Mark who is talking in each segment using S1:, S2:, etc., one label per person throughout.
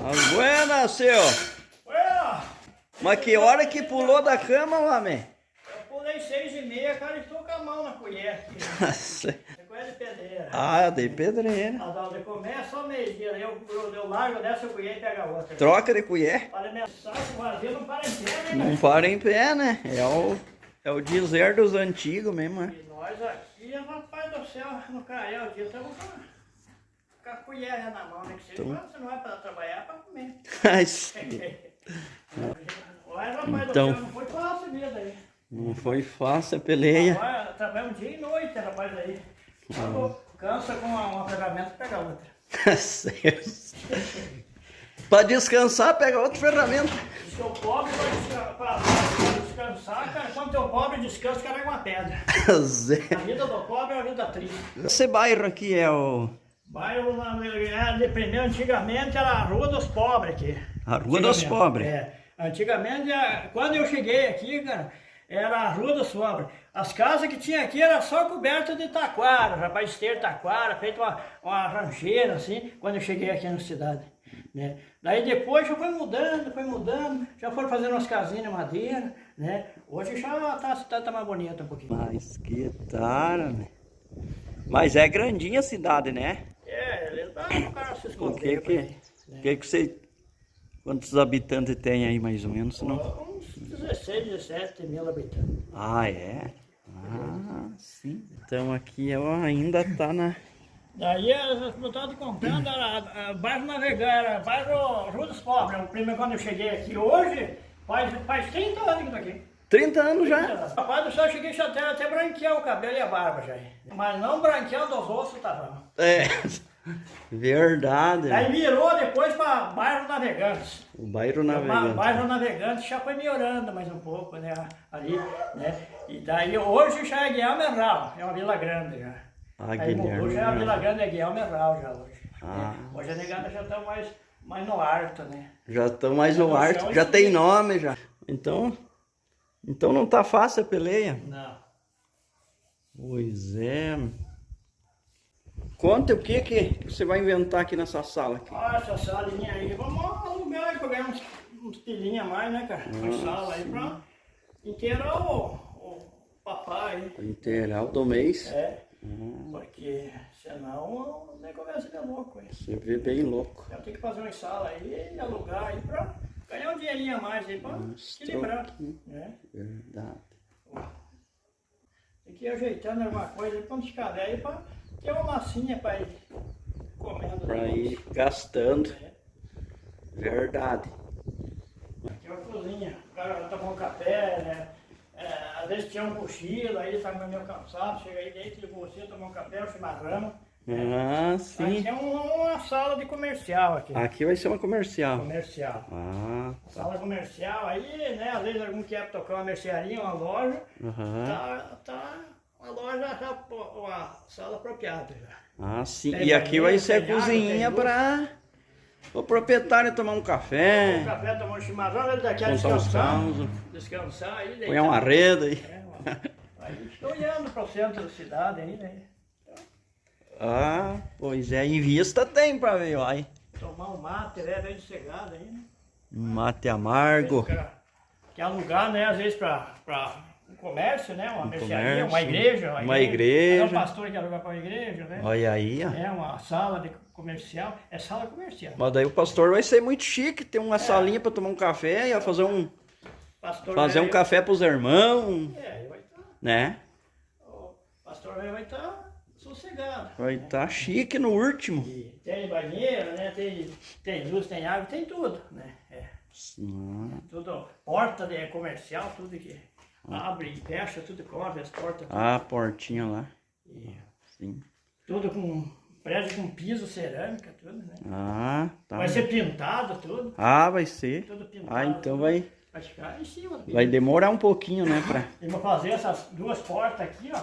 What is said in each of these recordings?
S1: As buenas, seu.
S2: Ué,
S1: Mas que hora que pulou da cama, homem?
S2: eu pulei 6h30, cara, estou com a mão na colher aqui. Você conhece pedreira?
S1: Ah, dei pedreira.
S2: A dona de comer é só meio-dia, eu largo dessa colher e pego a outra.
S1: Troca de colher.
S2: Olha, minha saco vazio não para em pé, né?
S1: Não para em pé, né? É o dizer dos antigos mesmo, né?
S2: E nós aqui, rapaz do céu, no Carel, o dia estamos com a colher na mão, né? Que você não vai para trabalhar, é para comer. Olha, rapaz do
S1: Então.
S2: céu, não foi fácil a vida aí.
S1: Não foi fácil a peleia.
S2: Agora, trabalhamos dia e noite, rapaz, aí. Cansa com uma ferramenta e pega outra.
S1: Pra descansar, pega outra ferramenta.
S2: Se o pobre para descansar, cara, quando o pobre descansa, carrega uma pedra. A vida do pobre é uma vida triste.
S1: Esse bairro aqui é o...
S2: Bairro, primeiro, antigamente era a Rua dos Pobres aqui.
S1: A Rua dos Pobres.
S2: É. Antigamente, quando eu cheguei aqui, cara, era a Rua dos Pobres. As casas que tinha aqui era só coberta de taquara, rapaz, esteira taquara, feito uma rancheira, assim, quando eu cheguei aqui na cidade. Né? Daí depois já foi mudando, já foram fazendo umas casinhas de madeira, né? Hoje já a cidade tá mais bonita um pouquinho.
S1: Mas que tara, né? Mas é grandinha a cidade, né?
S2: Ele dá pro cara se esconder.
S1: Que você... Quantos habitantes tem aí, mais ou menos? Não?
S2: Uns 16, 17 mil habitantes.
S1: Ah, é? Ah, sim. Então aqui ainda tá na...
S2: Daí eu estava comprando, era bairro Navegar, era bairro Rua dos Pobres. O primeiro quando eu cheguei aqui hoje, faz 30 anos que eu tô aqui.
S1: 30 anos já?
S2: Rapaz do céu, eu cheguei até branquear o cabelo e a barba já. Mas não branqueando os ossos, tá bom.
S1: É, verdade.
S2: Aí virou depois para bairro Navegantes.
S1: O bairro Navegante.
S2: O bairro Navegantes já foi melhorando mais um pouco, né, ali, né. E daí hoje já é Guilherme Herral, é uma vila grande já.
S1: Ah,
S2: Aí
S1: Guilherme.
S2: hoje é a Vila Grande, é Guilherme Herral já hoje.
S1: Ah.
S2: Hoje a negada já está mais no harto, né.
S1: Já estão mais no ar, já tem nome já. Então não tá fácil a peleia.
S2: Não.
S1: Pois é. Conta o que você vai inventar aqui nessa sala aqui.
S2: Ah, essa salinha aí, vamos alugar aí pra ganhar uns pilinhos a mais, né, cara? Uma sala aí pra inteirar o papai.
S1: Inteirar o do mês.
S2: É, porque senão o negócio vai ser louco aí.
S1: Você vê bem louco.
S2: Eu tenho que fazer uma sala aí e alugar aí pra ganhar um dinheirinho a mais aí pra equilibrar, né?
S1: Verdade.
S2: Tem que ir ajeitando alguma coisa aí quando ficar velho pra ter uma massinha pra ir comendo.
S1: Pra ir gastando. Verdade.
S2: Aqui é uma cozinha, o cara tomou um café, né? Às vezes tinha um cochilo, aí ele tá meio cansado, chega aí dentro de você, tomar um café, um chimarrão.
S1: Ah, sim.
S2: Aqui é uma sala de comercial aqui.
S1: Aqui vai ser uma comercial.
S2: Comercial.
S1: Ah,
S2: Sala comercial, aí, né, às vezes algum quer tocar uma mercearia, uma loja, tá uma loja, já, uma sala apropriada já.
S1: ah, sim.
S2: Tem
S1: E aqui vai
S2: banheiro,
S1: ser a
S2: tem água,
S1: cozinha
S2: tem
S1: para o proprietário tomar um café,
S2: Um café, tomar um chimarrão, ele daqui a
S1: contar uns
S2: descansar.
S1: causos,
S2: Descansar aí,
S1: põe
S2: deitar.
S1: uma rede aí.
S2: Aí estou olhando para o centro da cidade aí, né?
S1: Ah, pois é, em vista tem pra ver, ó.
S2: Tomar um mate, né? Bem sossegado aí, né?
S1: Mate amargo.
S2: Quer alugar, né? Às vezes para um comércio, né? Uma mercearia,
S1: comércio,
S2: uma igreja.
S1: uma igreja.
S2: É um pastor que aluga para uma igreja, né?
S1: Olha aí, ó.
S2: É uma sala de comercial. É sala comercial.
S1: Mas daí o pastor vai ser muito chique, ter uma salinha pra tomar um café e fazer um
S2: Pastor
S1: café pros irmãos,
S2: ele vai estar.
S1: né?
S2: O pastor vai estar sossegado.
S1: Vai estar chique no último.
S2: E tem banheiro, né? Tem luz, tem água, tem tudo, né? Tudo, porta de comercial, tudo que abre e fecha, tudo corre, as portas.
S1: Ah, a portinha lá.
S2: E
S1: Sim.
S2: tudo com prédio com piso, cerâmica, tudo, né?
S1: Ah, tá.
S2: Vai ser pintado tudo,
S1: Ah, vai ser.
S2: tudo pintado.
S1: Ah, então
S2: tudo.
S1: vai
S2: Ficar em cima.
S1: vai demorar um pouquinho, né, pra...
S2: Eu vou fazer essas duas portas aqui, ó.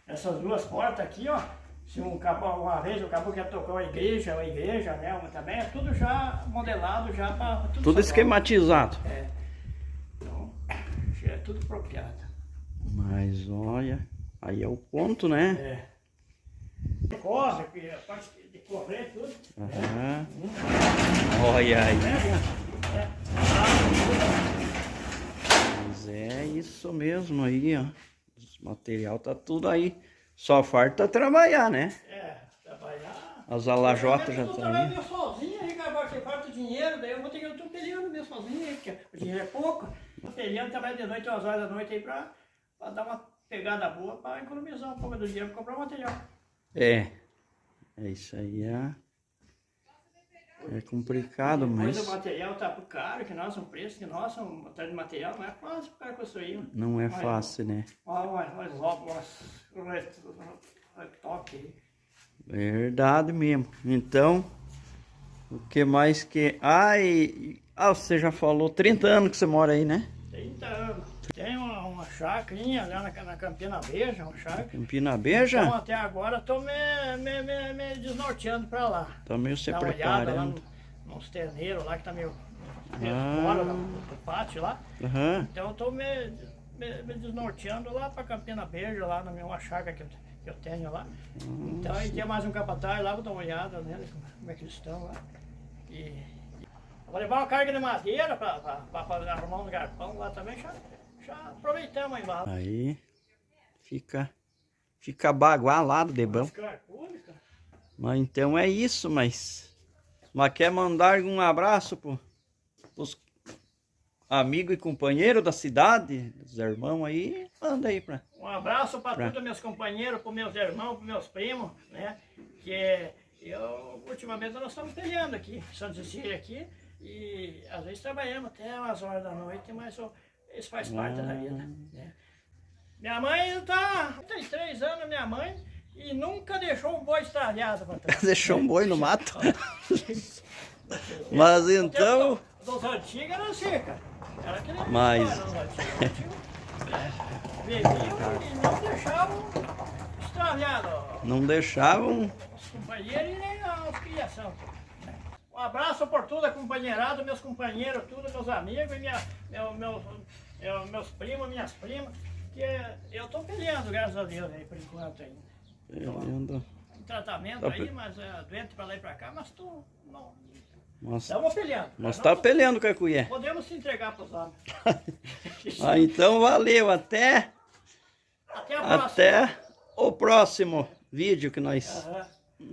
S2: Essas duas portas aqui, ó. Se uma vez o cabo quer tocar uma igreja, né? Também é tudo já modelado, já para
S1: Tudo
S2: salvar.
S1: esquematizado.
S2: É. Então, já é tudo apropriado.
S1: Mas olha, aí é o ponto, né?
S2: É. Corre, a parte de correr tudo.
S1: Aham. Olha aí. Mas é isso mesmo aí, ó. Os material tá tudo aí. Só falta trabalhar, né?
S2: Trabalhar.
S1: As alajotas já
S2: estão
S1: estão aí.
S2: trabalhando sozinho aí, agora que falta dinheiro, daí eu vou ter que eu peleando mesmo sozinho aí, porque o dinheiro é pouco. Tô peleando, trabalho de noite, 2 horas da noite aí pra dar uma pegada boa, pra economizar um pouco do dinheiro pra comprar material.
S1: É isso aí, é complicado,
S2: Depois
S1: mas
S2: o material tá caro, que nossa, um preço, que nossa, um atrás de material não é fácil o cara construir.
S1: não é fácil, né?
S2: Olha, toque aí.
S1: Verdade mesmo. Então, o que mais que... você já falou 30 anos que você mora aí, né?
S2: 30 anos. Tem uma chacrinha lá na Campina Beja, uma chácara.
S1: Campina Beja?
S2: Então até agora estou me desnorteando para lá.
S1: Tá meio se
S2: Dá uma olhada lá
S1: preparando.
S2: nos terneiros lá que tá meio fora do pátio lá.
S1: Aham.
S2: Então eu estou me desnorteando lá para Campina Beja, lá na minha chácara que eu tenho lá. Então aí tem mais um capataz lá, vou dar uma olhada neles, como é que eles estão lá. Vou levar uma carga de madeira para arrumar um garpão lá também, já aproveitamos aí lá.
S1: Aí fica bagualado de bom. Mas então é isso, mas quer mandar um abraço pros amigos e companheiros da cidade, dos irmãos aí, manda aí pra...
S2: Um abraço para todos meus companheiros, para meus irmãos, para meus primos, né? Que ultimamente nós estamos peleando aqui, em Santa Cecília aqui, e às vezes trabalhamos até umas horas da noite, mas isso faz parte da vida, né? Minha mãe tá 33 anos, minha mãe, e nunca deixou um boi estralhado para trás.
S1: Deixou um boi no mato. Mas então...
S2: Dos antigos era assim, cara. Era aquele
S1: Mas...
S2: bebiam e não deixavam estralhado.
S1: Não deixavam...
S2: Os companheiros e nem as criação. Um abraço por tudo, companheirado, meus companheiros, tudo, meus amigos, meus primos, minhas primas, que eu tô peleando, graças a Deus, aí, por enquanto ainda.
S1: Peleando.
S2: Em tratamento aí, mas doente pra lá e pra cá, mas tô...
S1: Nossa.
S2: Estamos peleando.
S1: Nós tá peleando com a colher.
S2: Podemos se entregar pros homens.
S1: Então valeu, até o próximo vídeo que nós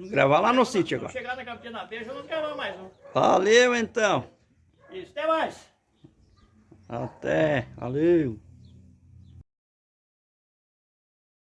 S1: gravar lá no sítio agora.
S2: Chegar na Campina Beja, eu não quero mais um.
S1: Valeu então.
S2: Isso, até mais.
S1: Até, valeu.